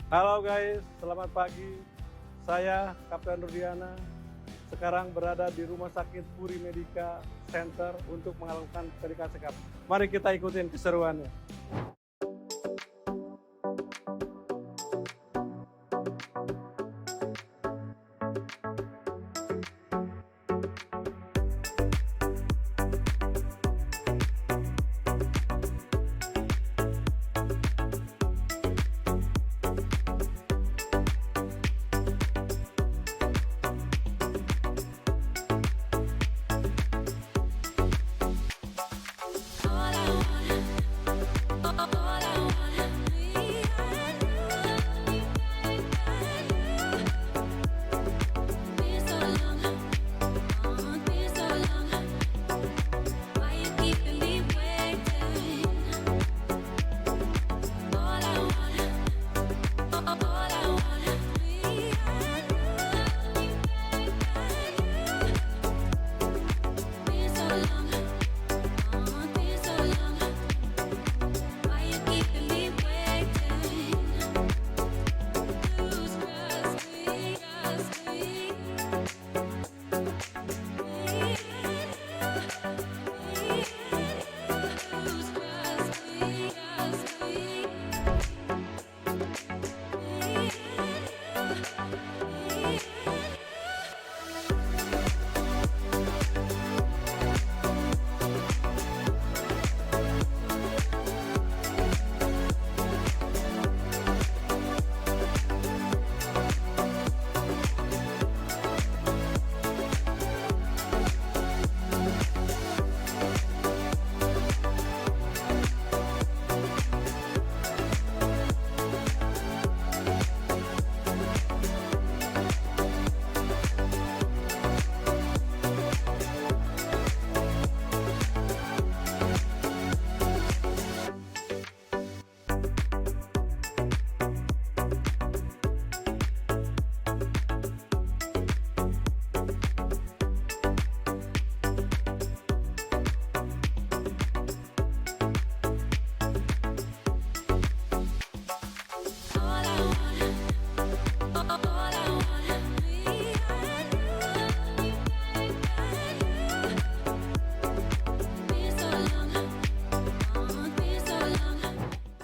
Halo guys, selamat pagi. Saya Kapten Rudiana. Sekarang berada di Rumah Sakit Puri Medica Center untuk melakukan medical check up. Mari kita ikutin keseruannya.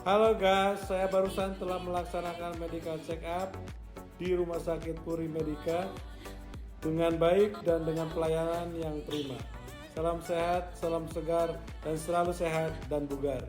Halo guys, saya barusan telah melaksanakan medical check up di Rumah Sakit Puri Medica dengan baik dan dengan pelayanan yang prima. Salam sehat, salam segar, dan selalu sehat dan bugar.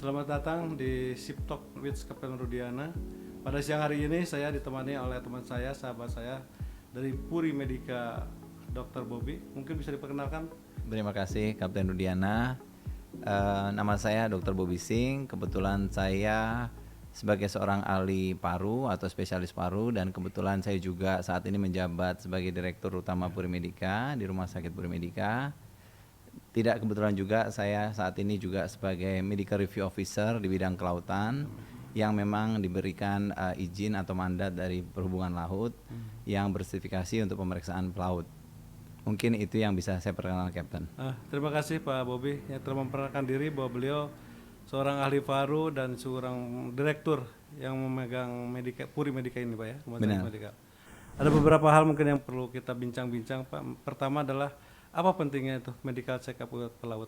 Selamat datang di Sip Talk with Kapten Rudiana. Pada siang hari ini saya ditemani oleh teman saya, sahabat saya dari Puri Medica, Dr. Bobby. Mungkin bisa diperkenalkan? Terima kasih Kapten Rudiana. Nama saya Dr. Bobby Singh. Kebetulan saya sebagai seorang ahli paru atau spesialis paru, dan kebetulan saya juga saat ini menjabat sebagai Direktur Utama Puri Medica di Rumah Sakit Puri Medica. Tidak kebetulan juga saya saat ini juga sebagai Medical Review Officer di bidang kelautan yang memang diberikan izin atau mandat dari Perhubungan Laut yang bersertifikasi untuk pemeriksaan pelaut. Mungkin itu yang bisa saya perkenalkan, Kapten. Terima kasih Pak Bobby yang telah memperkenalkan diri bahwa beliau seorang ahli paru dan seorang direktur yang memegang Puri Medica ini, Pak ya. Benar. Medica. Ada beberapa hal mungkin yang perlu kita bincang-bincang, Pak. Pertama adalah apa pentingnya itu medical check up buat pelaut?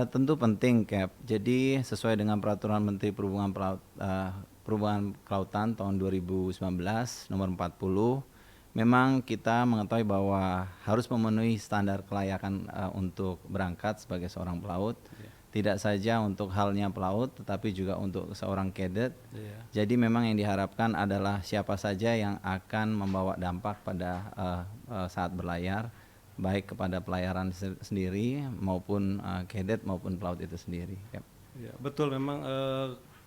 Tentu penting, Cap. Jadi sesuai dengan peraturan Menteri Perhubungan Kelautan tahun 2019 nomor 40, memang kita mengetahui bahwa harus memenuhi standar kelayakan untuk berangkat sebagai seorang pelaut. Tidak saja untuk halnya pelaut, tetapi juga untuk seorang cadet. Jadi memang yang diharapkan adalah siapa saja yang akan membawa dampak pada saat berlayar, baik kepada pelayaran sendiri maupun cadet maupun pelaut itu sendiri. Ya, betul, memang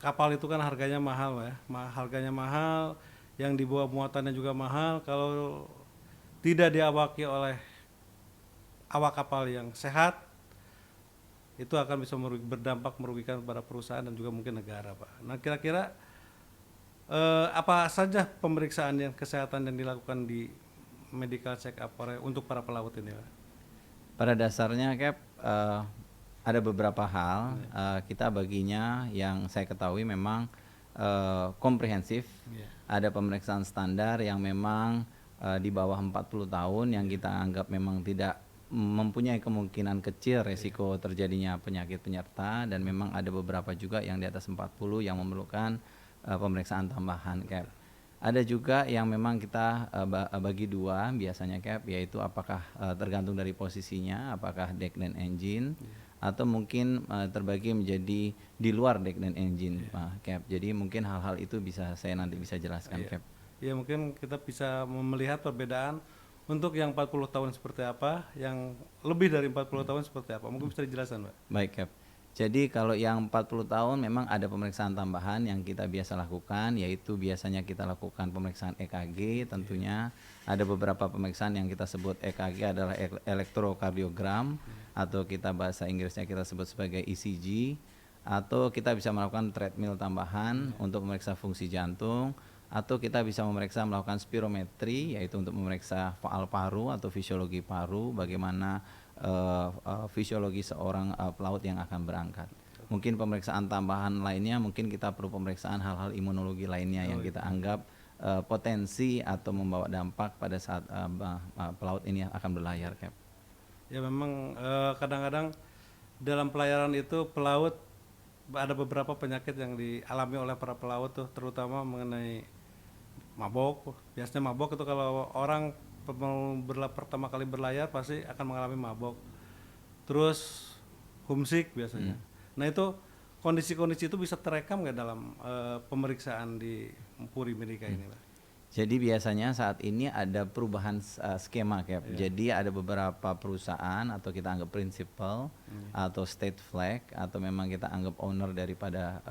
kapal itu kan harganya mahal ya, harganya mahal, yang dibawa muatannya juga mahal. Kalau tidak diawaki oleh awak kapal yang sehat, itu akan bisa berdampak merugikan kepada perusahaan dan juga mungkin negara, Pak. Nah, kira-kira apa saja pemeriksaan yang kesehatan yang dilakukan di medical check up untuk para pelaut ini, Pak? Pada dasarnya Cap, ada beberapa hal kita baginya yang saya ketahui memang komprehensif. Ada pemeriksaan standar yang memang di bawah 40 tahun yang kita anggap memang tidak mempunyai kemungkinan kecil resiko terjadinya penyakit penyerta, dan memang ada beberapa juga yang di atas 40 yang memerlukan pemeriksaan tambahan, Cap. Ada juga yang memang kita bagi dua biasanya, Cap, yaitu apakah tergantung dari posisinya, apakah deck dan engine, atau mungkin terbagi menjadi di luar deck dan engine, Cap. Jadi mungkin hal-hal itu saya nanti bisa jelaskan, Cap. Ya, mungkin kita bisa melihat perbedaan untuk yang 40 tahun seperti apa, yang lebih dari 40 tahun seperti apa. Mungkin bisa dijelaskan, Pak? Baik, Cap. Jadi kalau yang 40 tahun memang ada pemeriksaan tambahan yang kita biasa lakukan, yaitu biasanya kita lakukan pemeriksaan EKG tentunya. Ada beberapa pemeriksaan yang kita sebut EKG adalah elektrokardiogram, atau kita bahasa Inggrisnya kita sebut sebagai ECG, atau kita bisa melakukan treadmill tambahan untuk memeriksa fungsi jantung, atau kita bisa melakukan spirometri, yaitu untuk memeriksa faal paru atau fisiologi paru, bagaimana fisiologi seorang pelaut yang akan berangkat. Mungkin pemeriksaan tambahan lainnya, mungkin kita perlu pemeriksaan hal-hal imunologi lainnya yang kita anggap potensi atau membawa dampak pada saat pelaut ini akan berlayar, Cap. Ya, memang kadang-kadang dalam pelayaran itu pelaut ada beberapa penyakit yang dialami oleh para pelaut tuh, terutama mengenai mabok. Biasanya mabok itu kalau orang pertama kali berlayar pasti akan mengalami mabok. Terus homesick biasanya. Nah, itu kondisi-kondisi itu bisa terekam nggak dalam pemeriksaan di Puri Medica ini, Pak? Jadi biasanya saat ini ada perubahan skema, Cap. Jadi ada beberapa perusahaan atau kita anggap principal atau state flag, atau memang kita anggap owner daripada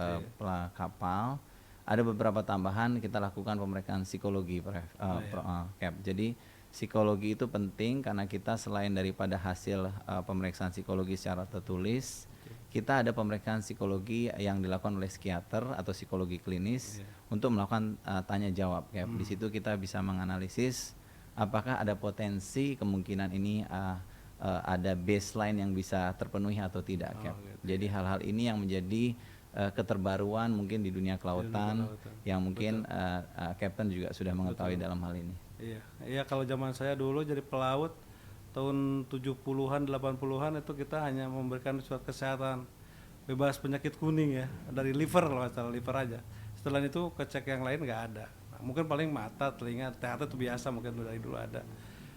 kapal. Ada beberapa tambahan kita lakukan pemeriksaan psikologi, Cap. Jadi psikologi itu penting karena kita selain daripada hasil pemeriksaan psikologi secara tertulis, kita ada pemeriksaan psikologi yang dilakukan oleh psikiater atau psikologi klinis untuk melakukan tanya jawab, Cap. Di situ kita bisa menganalisis apakah ada potensi kemungkinan ini ada baseline yang bisa terpenuhi atau tidak, Cap. Jadi hal-hal ini yang menjadi keterbaruan mungkin di dunia kelautan yang mungkin Captain juga sudah mengetahui dalam hal ini. Iya, kalau zaman saya dulu jadi pelaut tahun 70-an 80-an itu kita hanya memberikan surat kesehatan bebas penyakit kuning ya, dari liver, kalau nggak salah liver aja. Setelah itu cek yang lain nggak ada. Nah, mungkin paling mata, telinga, THT itu biasa mungkin dari dulu ada.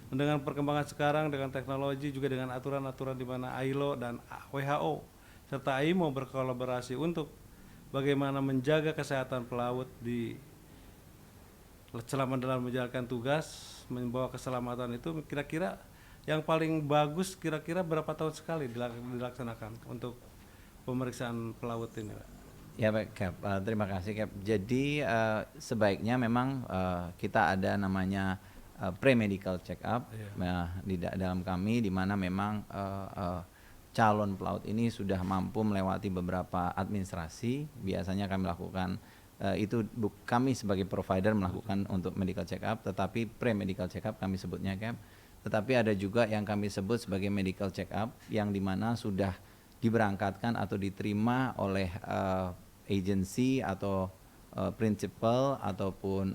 Dan dengan perkembangan sekarang dengan teknologi juga dengan aturan-aturan di mana ILO dan WHO serta IMO berkolaborasi untuk bagaimana menjaga kesehatan pelaut selama dalam menjalankan tugas membawa keselamatan itu, kira-kira yang paling bagus kira-kira berapa tahun sekali dilaksanakan untuk pemeriksaan pelaut ini, Pak? Ya, baik, Cap. Terima kasih, Cap. Jadi sebaiknya memang kita ada namanya pre-medical check up di dalam kami, di mana memang calon pelaut ini sudah mampu melewati beberapa administrasi. Biasanya kami lakukan itu kami sebagai provider melakukan untuk medical check up, tetapi pre-medical check up kami sebutnya, Cap. Tetapi ada juga yang kami sebut sebagai medical check up yang dimana sudah diberangkatkan atau diterima oleh agensi atau principal ataupun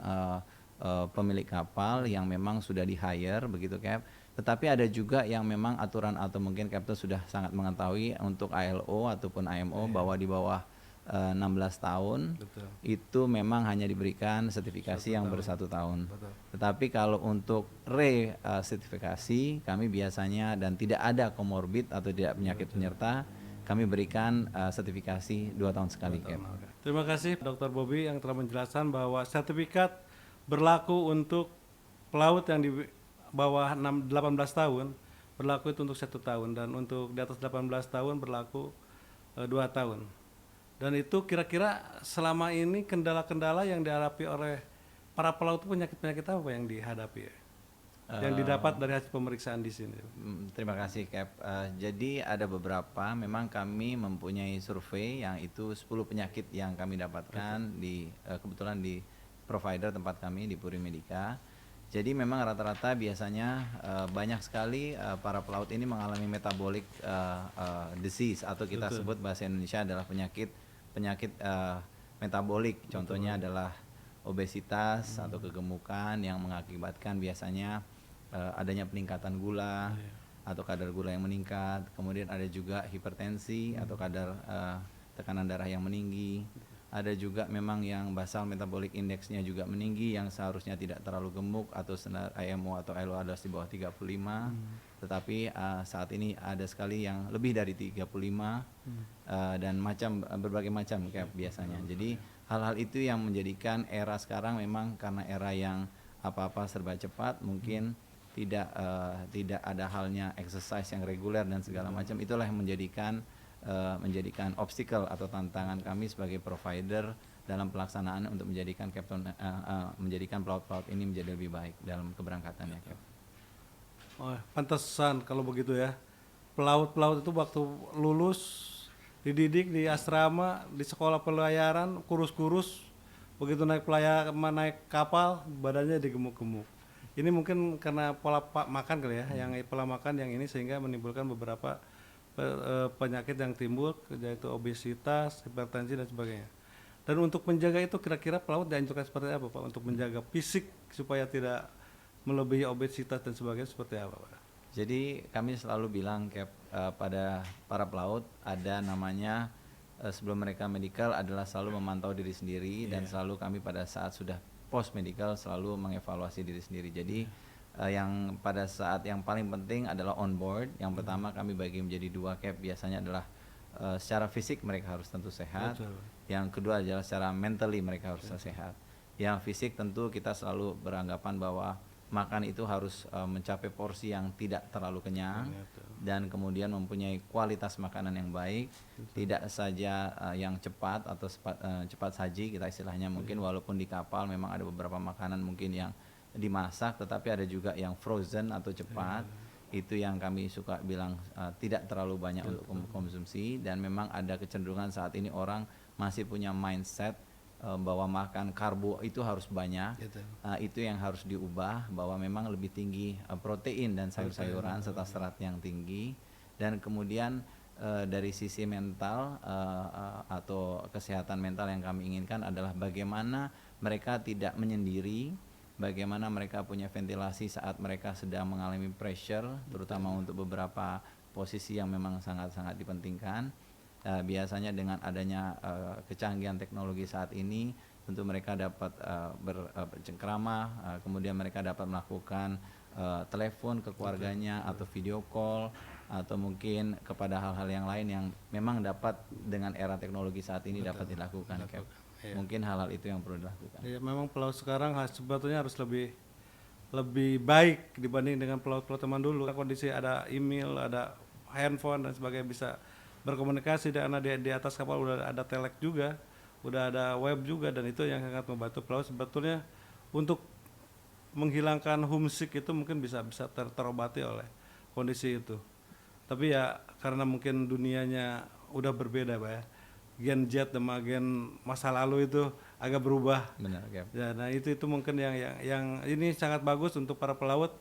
pemilik kapal yang memang sudah di hire, begitu, Cap. Tetapi ada juga yang memang aturan atau mungkin Captain sudah sangat mengetahui untuk ILO ataupun IMO bahwa di bawah 16 tahun. Betul. Itu memang hanya diberikan sertifikasi yang bersatu tahun. Betul. Tetapi kalau untuk sertifikasi kami biasanya dan tidak ada komorbid atau tidak penyakit penyerta, kami berikan sertifikasi 2 tahun sekali. Terima kasih Dr. Bobby yang telah menjelaskan bahwa sertifikat berlaku untuk pelaut yang di bawah 18 tahun berlaku itu untuk 1 tahun, dan untuk di atas 18 tahun berlaku 2 tahun. Dan itu kira-kira selama ini kendala-kendala yang dihadapi oleh para pelaut itu penyakit-penyakit apa yang dihadapi ya? Yang didapat dari hasil pemeriksaan di sini. Terima kasih Cap. Jadi ada beberapa, memang kami mempunyai survei yang itu 10 penyakit yang kami dapatkan di kebetulan di provider tempat kami di Puri Medica. Jadi memang rata-rata biasanya banyak sekali para pelaut ini mengalami metabolic disease atau kita sebut bahasa Indonesia adalah penyakit metabolik. Contohnya adalah obesitas atau kegemukan yang mengakibatkan biasanya adanya peningkatan gula atau kadar gula yang meningkat. Kemudian ada juga hipertensi atau kadar tekanan darah yang meninggi. Ada juga memang yang basal metabolic index-nya juga meninggi yang seharusnya tidak terlalu gemuk atau standar IMO atau ILO adalah di bawah 35. Tetapi saat ini ada sekali yang lebih dari 35 dan berbagai macam kayak biasanya. Jadi hal-hal itu yang menjadikan era sekarang memang karena era yang apa-apa serba cepat, mungkin tidak ada halnya exercise yang reguler dan segala macam. Itulah yang menjadikan obstacle atau tantangan kami sebagai provider dalam pelaksanaan untuk menjadikan menjadikan pelaut-pelaut ini menjadi lebih baik dalam keberangkatannya. Oh, pantesan kalau begitu ya. Pelaut-pelaut itu waktu lulus dididik di asrama, di sekolah pelayaran, kurus-kurus, begitu naik kapal badannya digemuk-gemuk. Ini mungkin karena pola makan kali ya, yang pola makan yang ini sehingga menimbulkan beberapa penyakit yang timbul, yaitu obesitas, hipertensi dan sebagainya. Dan untuk menjaga itu kira-kira pelaut dianjurkan seperti apa Pak untuk menjaga fisik supaya tidak melebihi obesitas dan sebagainya, seperti apa Pak? Jadi kami selalu bilang pada para pelaut ada namanya sebelum mereka medical adalah selalu memantau diri sendiri dan selalu kami pada saat sudah post medical selalu mengevaluasi diri sendiri. Jadi yang pada saat yang paling penting adalah on board. Yang pertama kami bagi menjadi 2 Cap, biasanya adalah secara fisik mereka harus tentu sehat. Betul. Yang kedua adalah secara mentally mereka harus sehat. Yang fisik tentu kita selalu beranggapan bahwa makan itu harus mencapai porsi yang tidak terlalu kenyang dan kemudian mempunyai kualitas makanan yang baik. Tidak saja yang cepat atau cepat saji kita istilahnya, mungkin walaupun di kapal memang ada beberapa makanan mungkin yang dimasak, tetapi ada juga yang frozen atau cepat. Itu yang kami suka bilang tidak terlalu banyak untuk konsumsi. Dan memang ada kecenderungan saat ini orang masih punya mindset bahwa makan karbo itu harus banyak. Itu yang harus diubah, bahwa memang lebih tinggi protein dan sayur-sayuran serta serat yang tinggi. Dan kemudian dari sisi mental atau kesehatan mental yang kami inginkan adalah bagaimana mereka tidak menyendiri, bagaimana mereka punya ventilasi saat mereka sedang mengalami pressure, terutama untuk beberapa posisi yang memang sangat-sangat dipentingkan. Biasanya dengan adanya kecanggihan teknologi saat ini, tentu mereka dapat bercengkrama, kemudian mereka dapat melakukan telepon ke keluarganya atau video call, atau mungkin kepada hal-hal yang lain yang memang dapat dengan era teknologi saat ini dapat dilakukan. Mungkin hal-hal itu yang perlu dilakukan. Ya, memang pelaut sekarang sebetulnya harus lebih baik dibanding dengan pelaut-pelaut zaman dulu. Kondisi ada email, ada handphone dan sebagainya, bisa berkomunikasi, karena di atas kapal udah ada telek juga, udah ada web juga, dan itu yang sangat membantu pelaut sebetulnya untuk menghilangkan homesick. Itu mungkin bisa terobati oleh kondisi itu. Tapi ya karena mungkin dunianya udah berbeda Pak ya, gen Z sama gen masa lalu itu agak berubah. Benar, okay. Ya, nah itu mungkin yang ini sangat bagus untuk para pelaut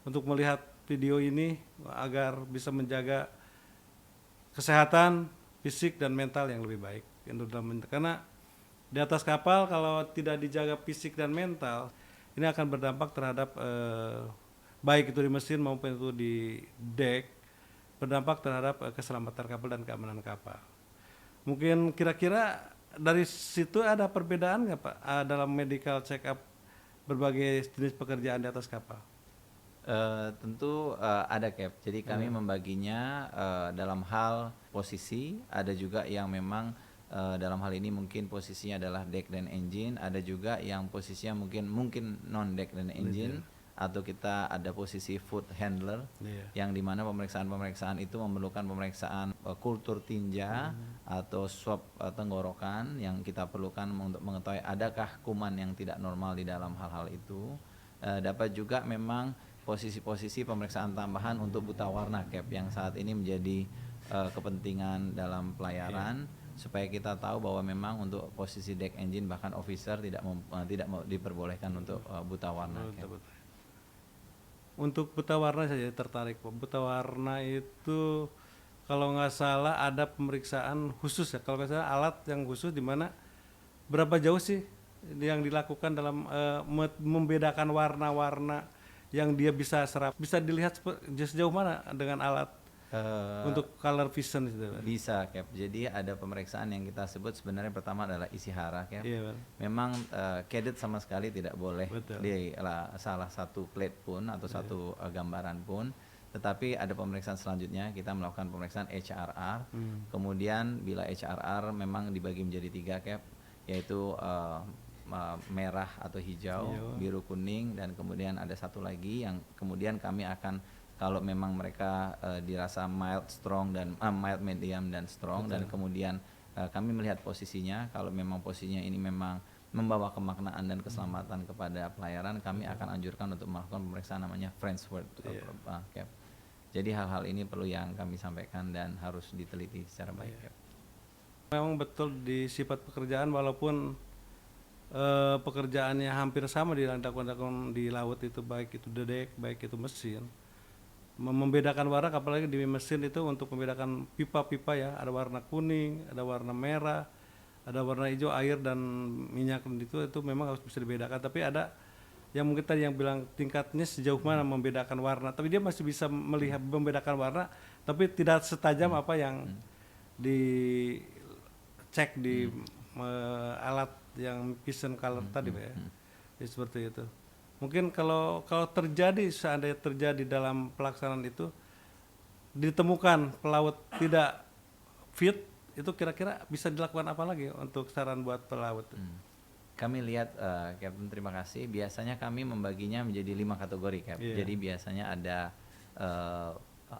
untuk melihat video ini agar bisa menjaga kesehatan fisik dan mental yang lebih baik. Karena di atas kapal kalau tidak dijaga fisik dan mental, ini akan berdampak terhadap baik itu di mesin maupun itu di deck, berdampak terhadap keselamatan kapal dan keamanan kapal. Mungkin kira-kira dari situ ada perbedaan nggak Pak dalam medical check up berbagai jenis pekerjaan di atas kapal? Tentu ada Cap. Jadi kami membaginya dalam hal posisi. Ada juga yang memang dalam hal ini mungkin posisinya adalah deck dan engine. Ada juga yang posisinya mungkin non deck dan engine. atau kita ada posisi food handler, yang dimana pemeriksaan itu memerlukan pemeriksaan kultur tinja atau swab tenggorokan yang kita perlukan untuk mengetahui adakah kuman yang tidak normal di dalam hal-hal itu. Dapat juga memang posisi-posisi pemeriksaan tambahan untuk buta warna Cap yang saat ini menjadi kepentingan dalam pelayaran, supaya kita tahu bahwa memang untuk posisi deck engine bahkan officer tidak diperbolehkan untuk buta warna. Untuk buta warna saya tertarik Pak. Buta warna itu kalau nggak salah ada pemeriksaan khusus ya, kalau nggak salah alat yang khusus di mana berapa jauh sih yang dilakukan dalam membedakan warna-warna yang dia bisa serap, bisa dilihat sejauh mana dengan alat untuk color vision itu? Bisa Cap, jadi ada pemeriksaan yang kita sebut sebenarnya pertama adalah isi hara Cap. Memang cadet sama sekali tidak boleh di salah satu plate pun atau satu gambaran pun, tetapi ada pemeriksaan selanjutnya kita melakukan pemeriksaan HRR. Kemudian bila HRR memang dibagi menjadi 3 Cap, yaitu merah atau hijau, biru kuning, dan kemudian ada satu lagi yang kemudian kami akan, kalau memang mereka dirasa mild, strong dan mild, medium dan strong, dan kemudian kami melihat posisinya, kalau memang posisinya ini memang membawa kemaknaan dan keselamatan kepada pelayaran, kami akan anjurkan untuk melakukan pemeriksaan namanya French word Cap. Jadi hal-hal ini perlu yang kami sampaikan dan harus diteliti secara baik Cap. Memang betul di sifat pekerjaan, walaupun pekerjaannya hampir sama dilakukan di laut itu, baik itu dedek, baik itu mesin, membedakan warna, apalagi di mesin itu untuk membedakan pipa-pipa ya, ada warna kuning, ada warna merah, ada warna hijau, air dan minyak, itu memang harus bisa dibedakan. Tapi ada yang mungkin tadi yang bilang tingkatnya sejauh mana membedakan warna, tapi dia masih bisa melihat membedakan warna, tapi tidak setajam apa yang dicek di alat yang vision color tadi Pak ya. Ya seperti itu. Mungkin kalau terjadi, seandainya terjadi dalam pelaksanaan itu ditemukan pelaut tidak fit, itu kira-kira bisa dilakukan apa lagi untuk saran buat pelaut? Kami lihat Captain, terima kasih. Biasanya kami membaginya menjadi 5 kategori Cap. Jadi biasanya ada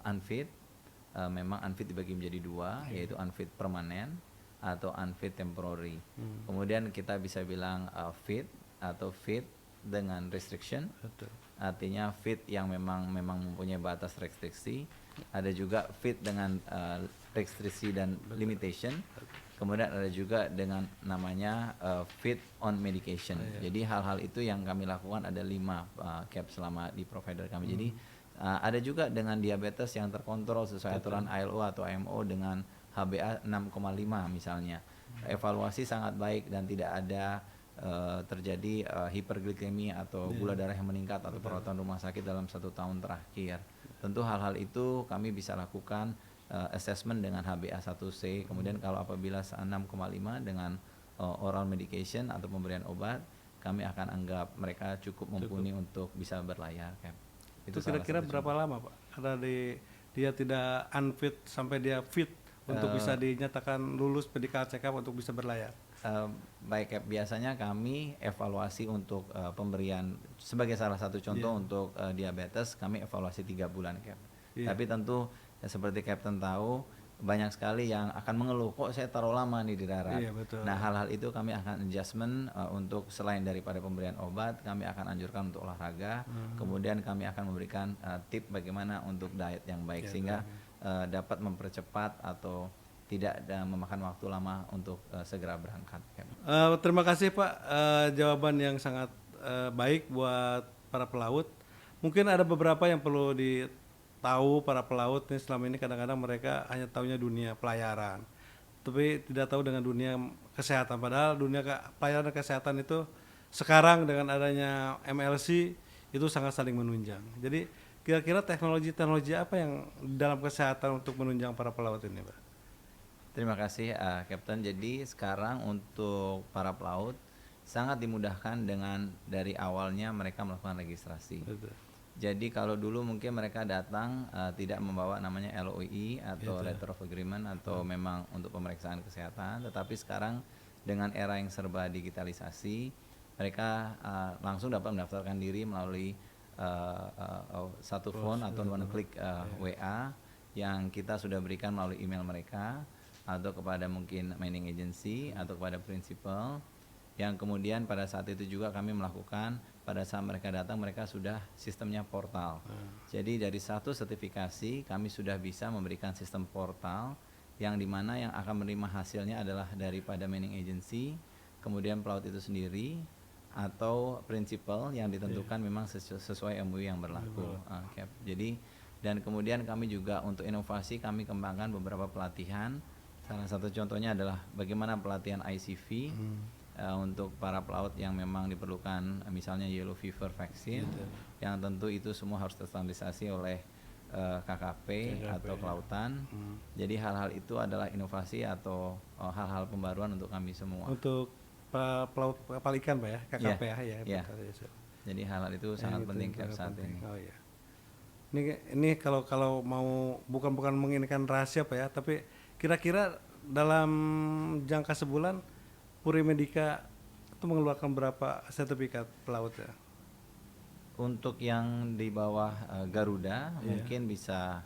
unfit, memang unfit dibagi menjadi 2, yaitu unfit permanen atau unfit temporary. Kemudian kita bisa bilang fit atau fit dengan restriction. Artinya fit yang memang mempunyai batas restriksi. Ada juga fit dengan restriksi dan limitation. Kemudian ada juga dengan namanya fit on medication. Jadi hal-hal itu yang kami lakukan, ada 5 Cap selama di provider kami. Jadi ada juga dengan diabetes yang terkontrol sesuai aturan ILO atau IMO dengan HbA 6,5 misalnya. Evaluasi sangat baik dan tidak ada terjadi hiperglikemi atau gula darah yang meningkat atau perawatan rumah sakit dalam 1 tahun terakhir. Tentu hal-hal itu kami bisa lakukan assessment dengan HbA1c. Kemudian kalau apabila 6,5 dengan oral medication atau pemberian obat, kami akan anggap mereka cukup mumpuni untuk bisa berlayar. Itu kira-kira berapa lama Pak? Ada dia tidak unfit sampai dia fit untuk bisa dinyatakan lulus medical check up untuk bisa berlayar? Baik Cap, biasanya kami evaluasi untuk pemberian, sebagai salah satu contoh untuk diabetes, kami evaluasi 3 bulan Cap. Tapi tentu seperti Captain tahu, banyak sekali yang akan mengeluh, kok saya taruh lama nih di darat. Nah hal-hal itu kami akan adjustment untuk selain daripada pemberian obat, kami akan anjurkan untuk olahraga. Kemudian kami akan memberikan tip bagaimana untuk diet yang baik, sehingga dapat mempercepat atau tidak memakan waktu lama untuk segera berangkat. Terima kasih Pak, jawaban yang sangat baik buat para pelaut. Mungkin ada beberapa yang perlu ditahu para pelaut nih, selama ini kadang-kadang mereka hanya tahunya dunia pelayaran, tapi tidak tahu dengan dunia kesehatan. Padahal dunia pelayaran kesehatan itu sekarang dengan adanya MLC itu sangat saling menunjang. Jadi kira-kira teknologi apa yang dalam kesehatan untuk menunjang para pelaut ini Pak? Terima kasih Captain. Jadi sekarang untuk para pelaut sangat dimudahkan dengan dari awalnya mereka melakukan registrasi. Jadi kalau dulu mungkin mereka datang tidak membawa namanya LOI atau Letter of Agreement atau memang untuk pemeriksaan kesehatan, tetapi sekarang dengan era yang serba digitalisasi, mereka langsung dapat mendaftarkan diri melalui satu phone atau one click WA yang kita sudah berikan melalui email mereka atau kepada mungkin managing agency atau kepada principal, yang kemudian pada saat itu juga kami melakukan, pada saat mereka datang mereka sudah sistemnya portal. Jadi dari satu sertifikasi kami sudah bisa memberikan sistem portal yang dimana yang akan menerima hasilnya adalah daripada managing agency, kemudian pelaut itu sendiri atau principal yang ditentukan memang sesuai MOU yang berlaku. Jadi dan kemudian kami juga untuk inovasi kami kembangkan beberapa pelatihan. Salah satu contohnya adalah bagaimana pelatihan ICV untuk para pelaut yang memang diperlukan, misalnya yellow fever vaccine, yang tentu itu semua harus terstandarisasi oleh KKP atau kelautan. Jadi hal-hal itu adalah inovasi atau hal-hal pembaruan untuk kami semua. Untuk pelaut kapal ikan Pak ya, KKP ya. Jadi hal-hal itu sangat penting saat ini. Oh iya. Ini kalau mau bukan menginginkan rahasia Pak ya, tapi kira-kira dalam jangka sebulan Puri Medica itu mengeluarkan berapa sertifikat pelaut ya? Untuk yang di bawah Garuda mungkin bisa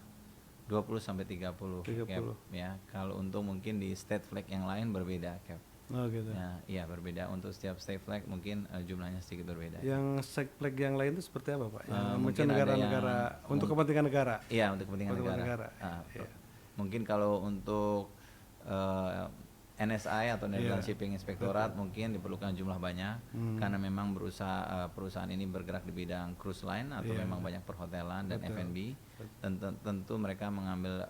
20 sampai 30 cap ya. Kalau untuk mungkin di state flag yang lain berbeda cap. Oh gitu. Ya, iya berbeda. Untuk setiap state flag mungkin jumlahnya sedikit berbeda. Yang state flag yang lain itu seperti apa Pak? Yang mungkin negara-negara untuk kepentingan negara. Iya, untuk kepentingan negara. Mungkin kalau untuk NSI atau Netherlands Shipping Inspectorate mungkin diperlukan jumlah banyak karena memang perusahaan ini bergerak di bidang cruise line atau memang banyak perhotelan dan F&B. Tentu mereka mengambil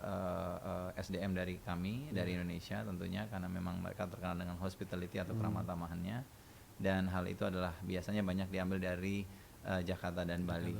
SDM dari kami dari Indonesia tentunya karena memang mereka terkenal dengan hospitality atau keramah tamahannya, dan hal itu adalah biasanya banyak diambil dari Jakarta dan Bali.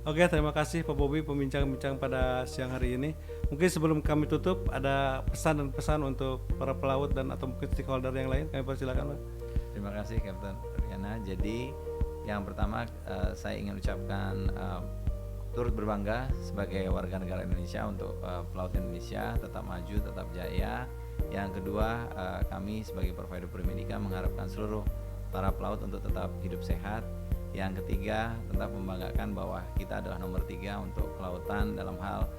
Oke, terima kasih Pak Bobi pembincang-bincang pada siang hari ini. Mungkin sebelum kami tutup ada pesan dan pesan untuk para pelaut dan atau mungkin stakeholder yang lain, kami persilakan Pak. Terima kasih Kapten Riana. Jadi yang pertama saya ingin ucapkan turut berbangga sebagai warga negara Indonesia untuk pelaut Indonesia tetap maju, tetap jaya. Yang kedua, kami sebagai provider Puri Medica mengharapkan seluruh para pelaut untuk tetap hidup sehat. Yang ketiga, tetap membanggakan bahwa kita adalah nomor 3 untuk kelautan dalam hal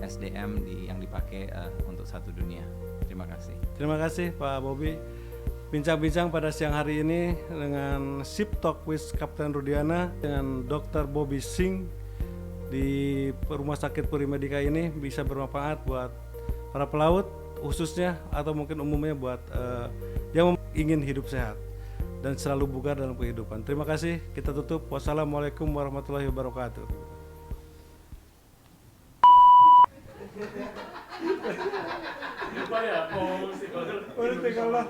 SDM yang dipakai untuk satu dunia. Terima kasih. Terima kasih Pak Bobi. Bincang-bincang pada siang hari ini dengan Ship Talk with Kapten Rudiana dengan Dr. Bobi Singh di Rumah Sakit Puri Medica ini bisa bermanfaat buat para pelaut khususnya atau mungkin umumnya buat yang ingin hidup sehat dan selalu bugar dalam kehidupan. Terima kasih. Kita tutup. Wassalamualaikum warahmatullahi wabarakatuh. Udah tinggal lah.